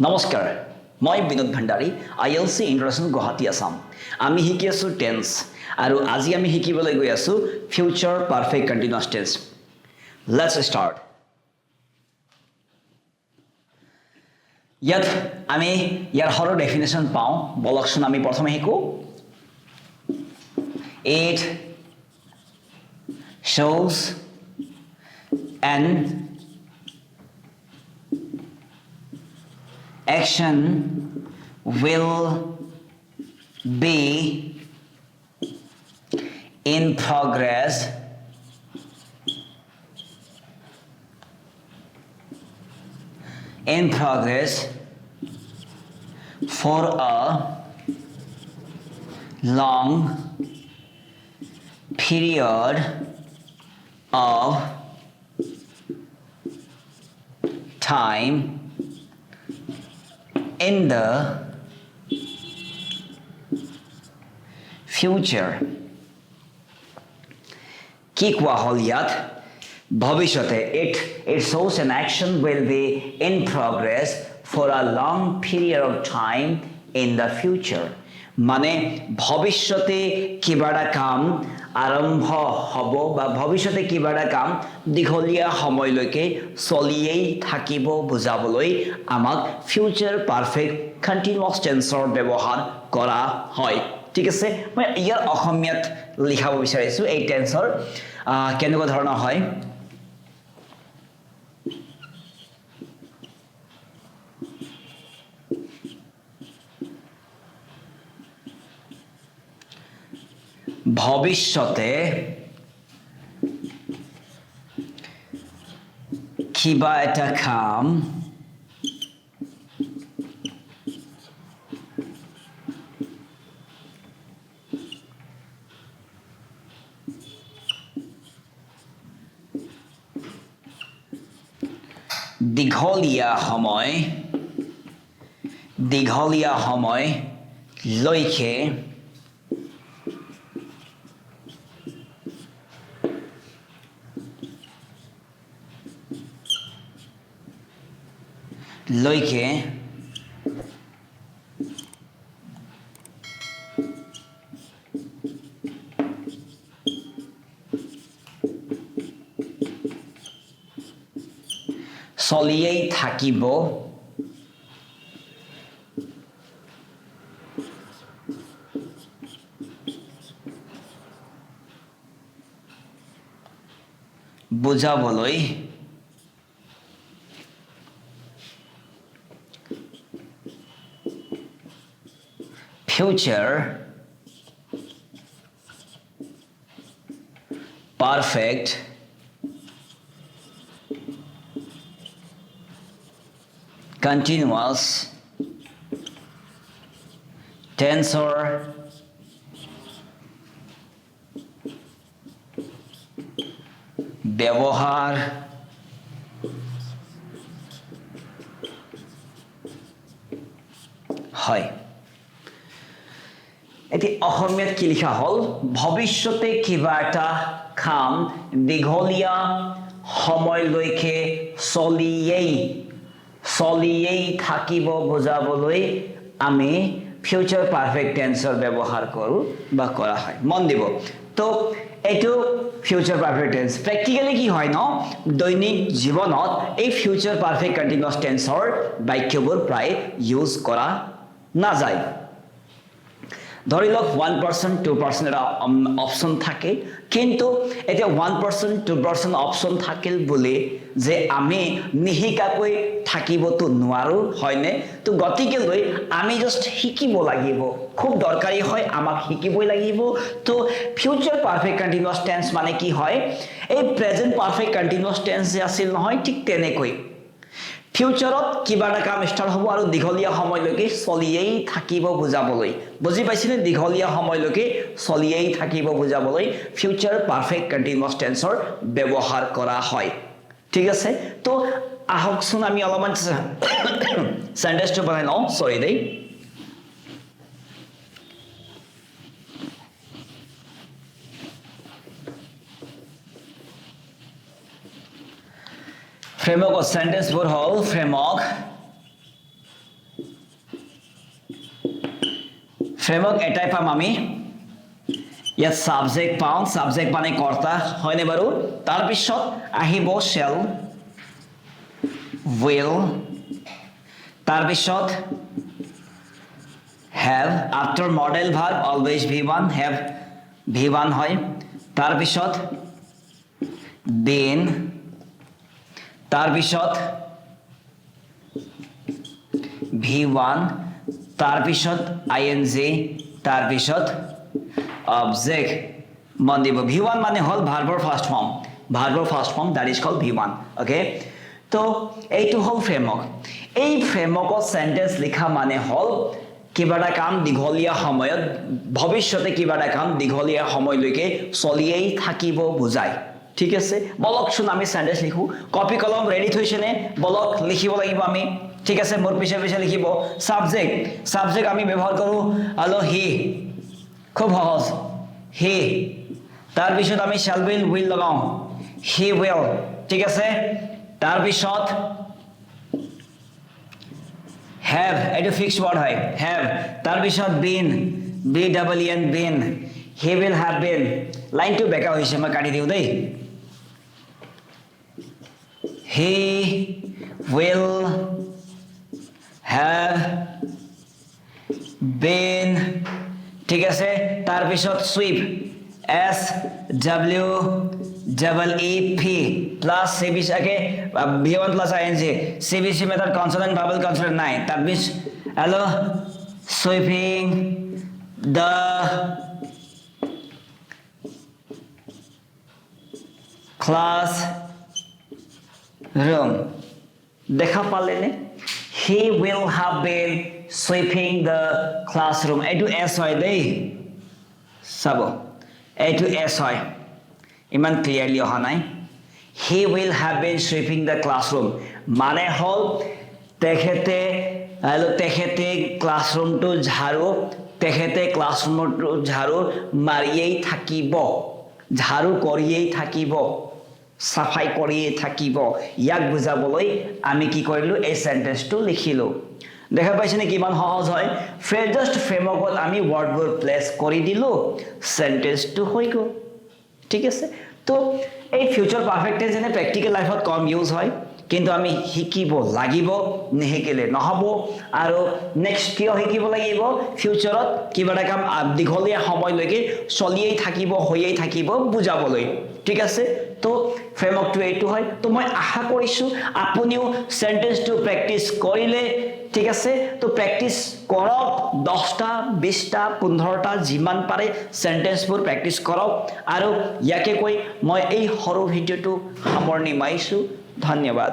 নমস্কাৰ মই বিনোদ ভাণ্ডাৰী ILC international Guwahati Assam আমি শিকি আছো টেন্স আৰু আজি আমি শিকিবলৈ গৈ আছো future perfect continuous tense let's start ইয়াত আমি ইয়াৰ সৰু ডেফিনেশ্যন পাওঁ বলকচোন আমি প্ৰথমে শিকো it shows an action will be in progress for a long period of time in the future কি কোৱা হল ইয়াত ভৱিষ্যতে it shows an action will be in progress for a long period of time in the future মানে ভৱিষ্যতে কিবা এটা কাম আৰম্ভ হ'ব বা ভৱিষ্যতে কিবা এটা কাম দীঘলীয়া সময়লৈকে চলিয়েই থাকিব বুজাবলৈ আমাক ফিউচাৰ পাৰফেক্ট কন্টিনিউয়াছ টেন্সৰ ব্যৱহাৰ কৰা হয় ঠিক আছে মই ইয়াৰ অসমীয়াত লিখাব বিচাৰিছো এই টেন্সৰ কেনেকুৱা ধৰণৰ হয় ভৱিষ্যতে কিবা এটা কাম দীঘলীয়া সময় লৈকে চলিয়েই থাকিব বুজাবলৈ future perfect continuous tensor ব্যৱহাৰ হয় এটি অসমীয়াত কি লিখা হল ভৱিষ্যতে কিবা এটা কাম দীঘলীয়া সময়লৈকে চলিয়েই থাকিব বুজাবলৈ আমি ফিউচাৰ পাৰফেক্ট টেন্সৰ ব্যৱহাৰ কৰো বা কৰা হয় মন দিব তো এটো ফিউচাৰ পাৰফেক্ট টেন্স প্ৰ্যাকটিক্যালি কি হয় ন দৈনিক জীৱনত এই ফিউচাৰ পাৰফেক্ট কন্টিনিউয়াছ টেন্সৰ বাক্যবোৰ প্ৰায় ইউজ কৰা নাযায় ধৰি লওক 1% 2% এটা অপচন থাকে কিন্তু এটা 1% 2% অপচন থাকিল বুলি যে আমি নিহিকাকৈ থাকিবতো নোৱাৰো হয়নে তো গতিকে লৈ আমি জাস্ট শিকিব লাগিব খুব দৰকাৰী হয় আমাক শিকিবই লাগিব তো ফিউচাৰ পাৰফেক্ট কন্টিনিউয়াছ টেন্স মানে কি হয় এই প্ৰেজেন্ট পাৰফেক্ট কন্টিনিউয়াছ টেন্স যে আছিল নহয় ঠিক তেনেকৈ ফিউচাৰত কিবা এটা কাম ষ্টাৰ্ট হ'ব আৰু দীঘলীয়া সময়লৈকে চলিয়েই থাকিব বুজাবলৈ বুজি পাইছেনে দীঘলীয়া সময়লৈকে চলিয়েই থাকিব বুজাবলৈ ফিউচাৰ পাৰফেক্ট কন্টিনিউয়াছ টেন্সৰ ব্যৱহাৰ কৰা হয় ঠিক আছে তো আহকচোন আমি অলপমান সেন্টেন্সটো বনাই লওঁ সৰি দেই framework of sentence for whole framework framework এটাই পাম আমি ইয়াত সাবজেক্ট পাওঁ সাবজেক্ট মানে কৰ্তা হয়নে বাৰু তাৰ পিছত আহিব shall will তাৰ পিছত have after model verb always v1 have v1 হয় তাৰ পিছত been তাৰ পিছত v1 তাৰ পিছত ing তাৰ পিছত object মন দিব v1 মানে হল ভাৰ্বৰ first form that is called v1 okay তো এইটো হল ফ্ৰেমৱৰ্ক এই ফ্ৰেমৱৰ্কত সেন্টেন্স লিখা মানে হল কিবা এটা কাম দীঘলীয়া সময়ত ভৱিষ্যতে কিবা এটা কাম দীঘলীয়া সময়লৈকে চলিয়েই থাকিব বুজায় ঠিক আছে বলকচোন আমি সেন্টেন্স লিখো কপি কলম ৰেডি থৈছেনে বলক লিখিব লাগিব আমি ঠিক আছে মোৰ পিছে পিছে লিখিব সাবজেক্ট আমি ব্যৱহাৰ কৰো আলো হি খুব সহজ হি তাৰ পিছত আমি shall will লগাও he will ঠিক আছে তাৰ পিছত have এটা ফিক্সড ওয়াৰ্ড হয় have তাৰ পিছত been been he will have been লাইনটো বেকা হৈছে মই কাটি দিও দেই he will have been ঠিক আছে তাৰ পিছত sweep s w double e p plus cbc আগে v1 plus ing cbc method consonant vowel consonant নাই that means hello sweeping the class room দেখা পালেনে he will have been sweeping the classroom এটো s হয় দেই চাব এটো s হয় ইমান ক্লিয়ারলি অহা নাই he will have been sweeping the classroom মানে হল তেখেতে ক্লাসরুমটো ঝাড়ু মাৰিয়েই থাকিব ঝাড়ু কৰিয়েই থাকিব সাফাই কৰিয়েই থাকিব ইয়াক বুজাবলৈ আমি কি কৰিলো এই সেন্টেন্সটো লিখিলো দেখা পাইছেনে কিমান সহজ হয় জাস্ট ফ্ৰেমৱৰ্কত আমি ওয়াৰ্ডবোৰ প্লেস কৰি দিলো সেন্টেন্সটো হৈ গ'ল ঠিক আছে তো এই ফিউচার পারফেক্ট টেন্স এনে প্র্যাকটিক্যাল লাইফত কম ইউজ হয় কিন্তু আমি শিকিব লাগিব নেহিকিলে নহব আৰু নেক্সট কিয় শিকিব লাগিব ফিউচাৰত কিবা এটা কাম দীঘলীয়া সময়লৈকে চলিয়েই থাকিব হৈয়েই থাকিব বুজাবলৈ ঠিক আছে তো ফ্ৰেমৱৰ্কটো এইটো হয় তো মই আশা কৰিছো আপুনিও সেন্টেন্সটো প্ৰ্যাকটিস কৰিলে ঠিক আছে তো প্ৰ্যাকটিস কৰক 10টা 20টা 15টা যিমান পাৰে সেন্টেন্সবোৰ প্ৰ্যাকটিস কৰক আৰু ইয়াকে কৈ মই এই সৰু ভিডিওটো সামৰণি মাৰিছো ধন্যবাদ